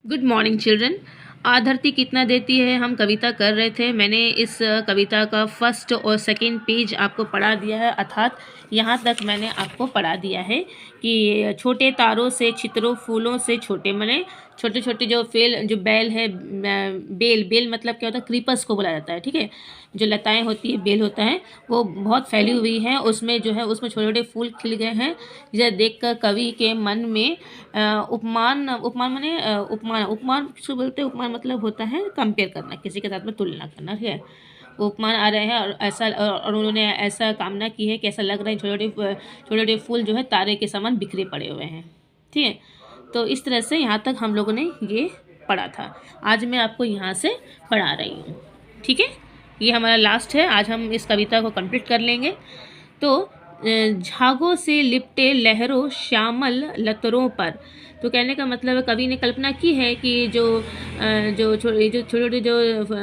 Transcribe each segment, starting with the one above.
Good morning children. धरती कितना देती है हम कविता कर रहे थे। मैंने इस कविता का फर्स्ट और सेकंड पेज आपको पढ़ा दिया है, अर्थात यहाँ तक मैंने आपको पढ़ा दिया है कि छोटे तारों से छितरों फूलों से छोटे, मैंने छोटे छोटे जो बैल है, बेल बेल मतलब क्या होता है, क्रीपर्स को बोला जाता है। ठीक है, जो लताएं होती है बेल होता है, वो बहुत फैली हुई है, उसमें जो है उसमें छोटे छोटे फूल खिल गए हैं। जिसे देखकर कवि के मन में उपमान उपमान माने उपमान उपमान किसको बोलते हैं? उपमान मतलब होता है कंपेयर करना, किसी के साथ में तुलना करना। ठीक है, उपमान आ रहे हैं और ऐसा और उन्होंने ऐसा कामना की है कि ऐसा लग रहा है छोटे छोटे फूल जो है तारे के समान बिखरे पड़े हुए हैं। ठीक है, तो इस तरह से यहाँ तक हम लोगों ने ये पढ़ा था। आज मैं आपको यहाँ से पढ़ा रही हूँ। ठीक है, ये हमारा लास्ट है, आज हम इस कविता को कंप्लीट कर लेंगे। तो झागों से लिपटे लहरों श्यामल लतरों पर, तो कहने का मतलब है कवि ने कल्पना की है कि जो छोटे छोटे जो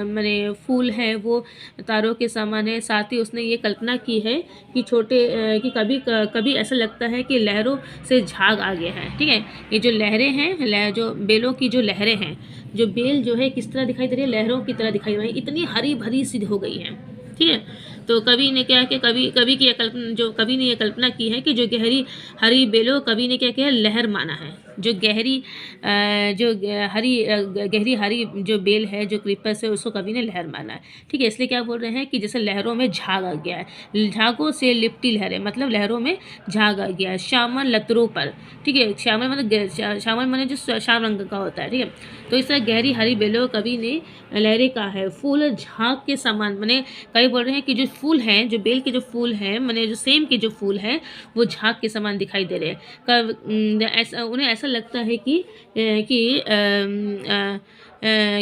मैंने फूल हैं वो तारों के समान है। साथ ही उसने ये कल्पना की है कि कि कभी कभी ऐसा लगता है कि लहरों से झाग आ गया है। ठीक है, ये जो लहरें हैं, जो बेलों की जो लहरें हैं, जो बेल जो है किस तरह दिखाई दे रही है, लहरों की तरह दिखाई दे रही है, इतनी हरी भरी सी हो गई है। ठीक है, तो कवि ने क्या कि कवि की कवि ने यह कल्पना की है कि जो गहरी हरी बेलों, कवि ने क्या किया, लहर माना है। जो गहरी हरी जो बेल है, जो क्रीपर्स है, उसको कवि ने लहर माना है। ठीक है, इसलिए क्या बोल रहे हैं कि जैसे लहरों में झाग आ गया है, झागों से लिपटी लहरें मतलब लहरों में झाग आ गया है। श्यामल लतरों पर, ठीक है, श्यामल माने जो श्याम रंग का होता है। ठीक है, तो इस तरह गहरी हरी बेलों कवि ने लहरें कहा है। फूल झाग के समान, माने कई बोल रहे हैं कि जो फूल हैं, जो बेल के जो फूल हैं, माने जो सेम के जो फूल हैं, वो झाग के समान दिखाई दे रहे हैं। उन्हें ऐसा लगता है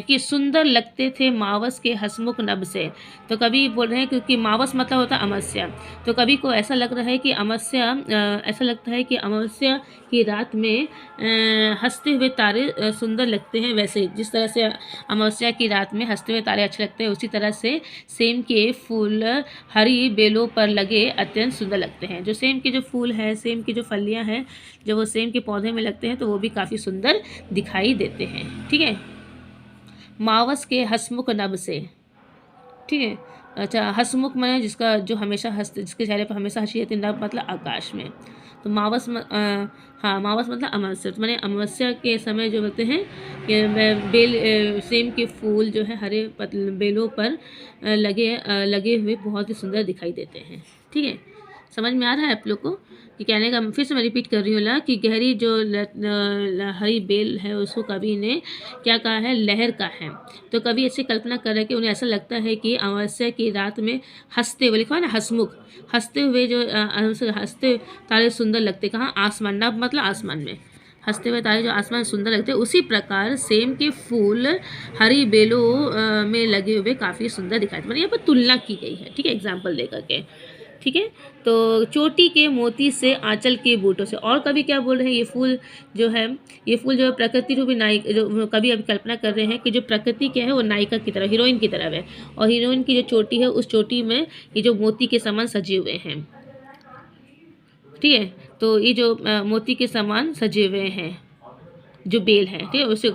कि सुंदर लगते थे मावस के हसमुख नभ से। तो कवि बोल रहे हैं क्योंकि मावस मतलब होता है अमावस्या, तो कवि को ऐसा लग रहा है कि ऐसा लगता है कि अमावस्या की रात में हंसते हुए तारे सुंदर लगते हैं। वैसे जिस तरह से अमावस्या की रात में हंसते हुए तारे अच्छे लगते हैं, उसी तरह से सेम के फूल हरी बेलों पर लगे अत्यंत सुंदर लगते हैं। जो सेम के जो फूल हैं, सेम की जो फलियां हैं, जब वो सेम के पौधे में लगते हैं तो वो भी काफ़ी सुंदर दिखाई देते हैं। ठीक है, मावस के हसमुख नभ से। ठीक है, अच्छा, हसमुख मैंने जिसका जो हमेशा जिसके चेहरे पर हमेशा हंसी रहती है, नभ मतलब आकाश में। तो हाँ, मावस मतलब अमावस्या, तो मैंने अमावस्या के समय जो होते हैं कि सेम के फूल जो है हरे बेलों पर लगे हुए बहुत ही सुंदर दिखाई देते हैं। ठीक है, समझ में आ रहा है आप लोग को कि कहने का, फिर से मैं रिपीट कर रही हूँ कि गहरी जो हरी बेल है उसको कवि ने क्या कहा है, लहर का है। तो कवि ऐसी कल्पना कर रहे हैं कि उन्हें ऐसा लगता है कि अमावस्या की रात में हंसते हुए, लिखा है ना हसमुख, हंसते हुए जो हंसते तारे सुंदर लगते, कहाँ, आसमान, नभ मतलब आसमान में हंसते हुए तारे जो आसमान सुंदर लगते हैं, उसी प्रकार सेम के फूल हरी बेलों में लगे हुए काफ़ी सुंदर दिखाई देते। मतलब यहाँ पर तुलना की गई है। ठीक है, एग्जाम्पल दे करके। ठीक है, तो चोटी के मोती से आंचल के बूटों से, और कवि क्या बोल रहे हैं, ये फूल जो है प्रकृति रूपी नायिका, जो कवि अभी कल्पना कर रहे हैं कि जो प्रकृति क्या है वो नायिका की तरह, हीरोइन की तरह है, और हीरोइन की जो चोटी है उस चोटी में ये जो मोती के समान सजे हुए हैं। ठीक है, तो ये जो मोती के समान सजे हुए हैं जो बेल है, ठीक है, उसे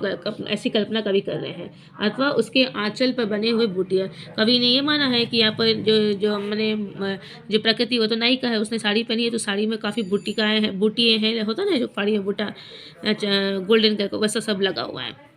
ऐसी कल्पना कवि कर रहे हैं, अथवा उसके आंचल पर बने हुए बूटियाँ। कवि ने ये माना है कि यहाँ पर जो मैंने जो प्रकृति, वो तो नायिका है, उसने साड़ी पहनी है, तो साड़ी में काफ़ी बूटियाँ हैं, होता ना जो फाड़ी में बूटा गोल्डन कलर का, वैसा सब लगा हुआ है।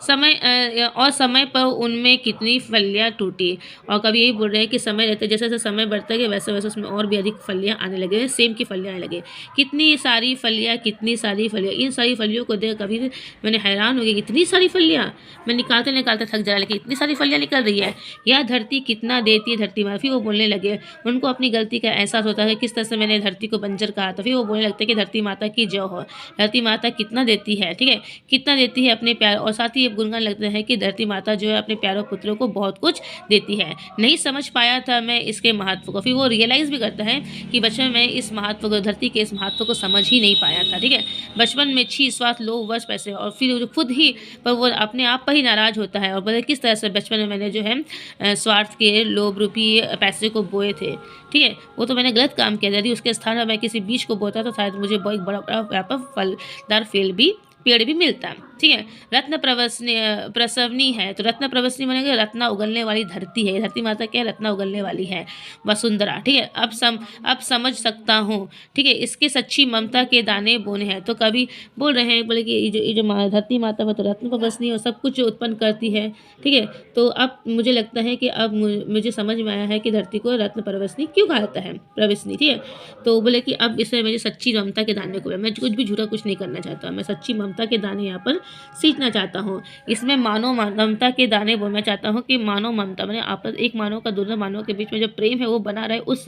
समय पर उनमें कितनी फलियाँ टूटी, और कभी यही बोल रहे हैं कि समय रहते जैसे जैसे समय बढ़ता गया वैसे वैसे उसमें और भी अधिक फलियाँ आने लगे, सेम की फलियाँ आने लगे। कितनी सारी फलियाँ, इन सारी फलियों को देख कभी मैंने हैरान हो गई, इतनी सारी फलियाँ, मैं निकालते निकालते थक जा रहा, लेकिन इतनी सारी फलियाँ निकल रही है, यह धरती कितना देती है धरती माँ। फिर वो बोलने लगे, उनको अपनी गलती का एहसास होता है, किस तरह से मैंने धरती को बंजर कहा था। फिर वो बोलने लगते हैं कि धरती माता की जय हो, धरती माता कितना देती है। ठीक है, कितना देती है अपने प्यार, और साथ ही गुणगान लगता है कि धरती माता जो है अपने प्यारों पुत्रों को बहुत कुछ देती है। नहीं समझ पाया था मैं इसके महत्व को, फिर वो रियलाइज़ भी करता है कि बचपन में इस महत्व को, धरती के इस महत्व को समझ ही नहीं पाया था। ठीक है, बचपन में छी स्वार्थ लोभ वश पैसे, और फिर जो खुद ही पर वो अपने आप पर ही नाराज़ होता है, और बोले किस तरह से बचपन में मैंने जो है स्वार्थ के लोभ रूपी पैसे को बोए थे। ठीक है, वो तो मैंने गलत काम किया, यदि उसके स्थान पर मैं किसी बीज को बोता तो शायद मुझे बहुत बड़ा फलदार फेल भी पेड़ भी मिलता है। ठीक है, रत्न प्रसवनी है, तो रत्न प्रसवनी मानेगा रत्ना उगलने वाली धरती है। धरती माता क्या है, रत्ना उगलने वाली है। वसुंधरा, ठीक है, अब समझ सकता हूँ। ठीक है, इसके सच्ची ममता के दाने बोने हैं। तो कवि बोल रहे हैं, बोले कि ये जो धरती माता है तो रत्न प्रवसनी और सब कुछ उत्पन्न करती है। ठीक है, तो अब मुझे लगता है कि अब मुझे समझ में आया है कि धरती को रत्न प्रवसनी क्यों कहा जाता है, प्रवसनी। ठीक है, तो बोले कि अब इसमें मुझे सच्ची ममता के दाने को, मैं कुछ भी झूठा कुछ नहीं करना चाहता, मैं सच्ची ममता के दाने यहाँ पर सींचना चाहता हूँ। इसमें मानव ममता के दाने बोलना चाहता हूँ कि मानव ममता मैंने आपस एक मानव का दूसरे मानव के बीच में जो प्रेम है वो बना रहे, उस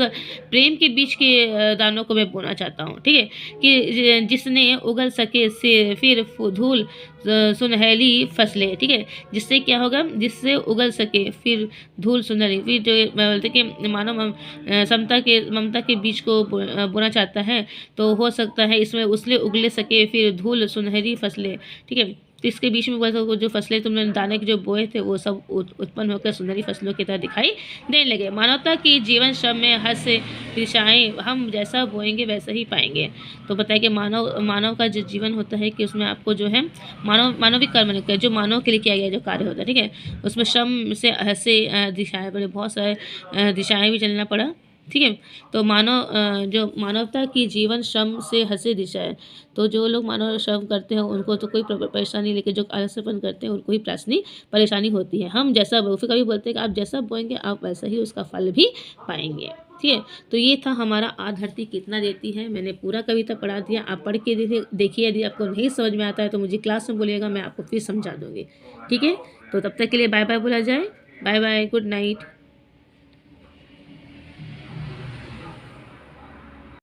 प्रेम के बीच के दानों को मैं बोना चाहता हूँ। ठीक है, कि जिसने उगल सके से फिर धूल सुनहली फसलें। ठीक है, जिससे क्या होगा, जिससे उगल सके फिर धूल सुनहली, फिर जो बोलते कि मानव ममता के बीच को बोना चाहता है, तो हो सकता है इसमें उसले उगले सके फिर धूल सुनहरी फसलें। ठीक है, तो इसके बीच में वो जो फसलें तुमने दाने के जो बोए थे वो सब उत्पन्न होकर सुनहरी फसलों की तरह दिखाई देने लगे। मानवता की जीवन श्रम में हर्ष दिशाएं हम जैसा बोएंगे वैसा ही पाएंगे। तो बताया कि मानव का जो जीवन होता है कि उसमें आपको जो है मानविक कर्म जो मानव के लिए किया गया जो कार्य होता है, ठीक है, उसमें श्रम से हर्ष दिशाएं बड़े बहुत सारे दिशाएं भी चलना पड़ा। ठीक है, तो जो मानवता की जीवन श्रम से हंसे दिशा है। तो जो लोग मानव श्रम करते हैं उनको तो कोई परेशानी, लेकिन जो आलस्यपन करते हैं उनको ही परेशानी होती है। हम जैसा फिर कभी बोलते हैं कि आप जैसा बोएंगे आप वैसा ही उसका फल भी पाएंगे। ठीक है, तो ये था हमारा आ धरती कितना देती है। मैंने पूरा कविता पढ़ा दिया, आप पढ़ के देखिए। यदि आपको नहीं समझ में आता है तो मुझे क्लास में बोलिएगा, मैं आपको फिर समझा दूँगी। ठीक है, तो तब तक के लिए बाय बाय बोला जाए। Bye bye, good night.